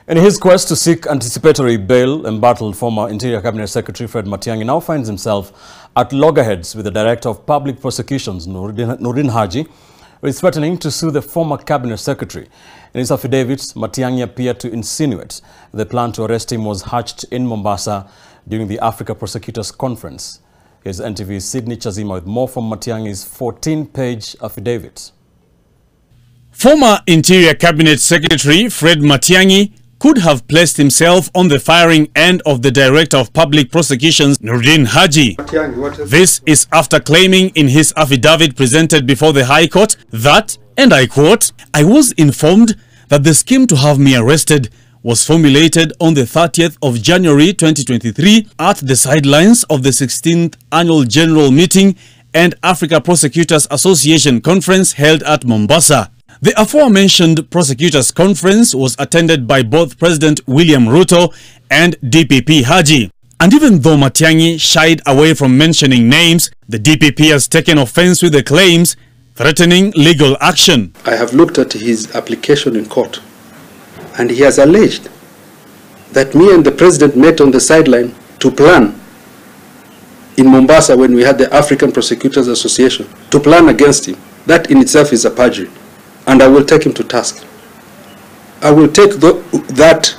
In his quest to seek anticipatory bail, embattled former Interior Cabinet Secretary Fred Matiang'i now finds himself at loggerheads with the Director of Public Prosecutions, Nordin Haji, who is threatening to sue the former Cabinet Secretary. In his affidavits, Matiang'i appeared to insinuate the plan to arrest him was hatched in Mombasa during the Africa Prosecutors Conference. Here's NTV's Sydney Chazima with more from Matiang'i's 14-page affidavit. Former Interior Cabinet Secretary Fred Matiang'i could have placed himself on the firing end of the Director of Public Prosecutions, Nordin Haji. This is after claiming in his affidavit presented before the High Court that, and I quote, "I was informed that the scheme to have me arrested was formulated on the 30th of January 2023 at the sidelines of the 16th Annual General Meeting and Africa Prosecutors Association Conference held at Mombasa." The aforementioned Prosecutors Conference was attended by both President William Ruto and DPP Haji. And even though Matiang'i shied away from mentioning names, the DPP has taken offense with the claims, threatening legal action. I have looked at his application in court, and he has alleged that me and the President met on the sideline to plan in Mombasa when we had the African Prosecutors Association, to plan against him. That in itself is a perjury. And I will take him to task. I will take that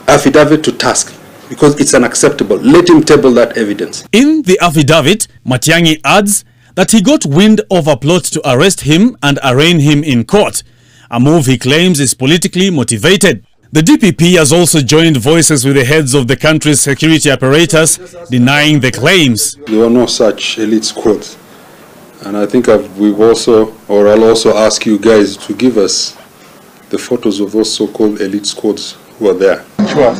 affidavit to task because it's unacceptable. Let him table that evidence. In the affidavit, Matiang'i adds that he got wind of a plot to arrest him and arraign him in court, a move he claims is politically motivated. The DPP has also joined voices with the heads of the country's security apparatus, denying the claims. There were no such elite squads. And I think I'll also ask you guys to give us the photos of those so-called elite squads who are there. Sure.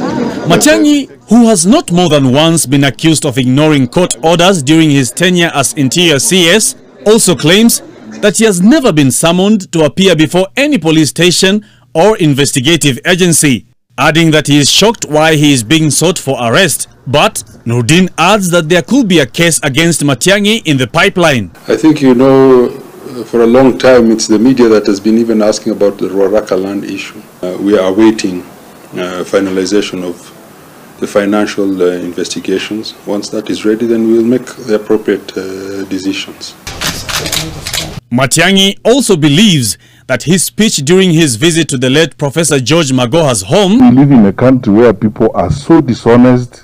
Matiang'i, who has not more than once been accused of ignoring court orders during his tenure as Interior CS, also claims that he has never been summoned to appear before any police station or investigative agency, adding that he is shocked why he is being sought for arrest. But Nordin adds that there could be a case against Matiang'i in the pipeline. I think you know, for a long time, it's the media that has been even asking about the Ruaraka land issue. We are awaiting finalization of the financial investigations. Once that is ready, then we will make the appropriate decisions. Matiang'i also believes that his speech during his visit to the late Professor George Magoha's home. We live in a country where people are so dishonest,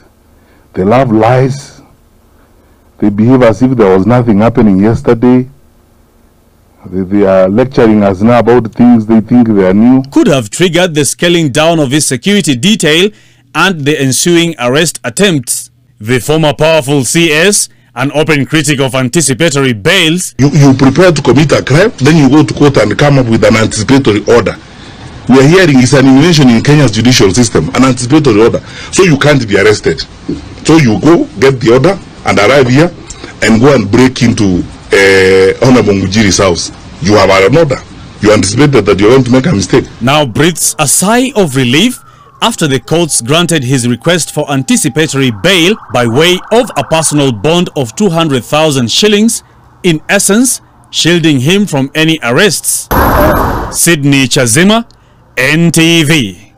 they love lies, they behave as if there was nothing happening yesterday. They are lecturing us now about things they think they are new. Could have triggered the scaling down of his security detail and the ensuing arrest attempts. The former powerful CS, an open critic of anticipatory bails. You prepare to commit a crime, then you go to court and come up with an anticipatory order. We are hearing it's an innovation in Kenya's judicial system, an anticipatory order. So you can't be arrested. So you go, get the order, and arrive here, and go and break into Honorable Mujiri's house. You have an order. You anticipated that you're going to make a mistake. Now breathes a sigh of relief after the courts granted his request for anticipatory bail by way of a personal bond of 200,000 shillings, in essence, shielding him from any arrests. Sydney Chazima, NTV.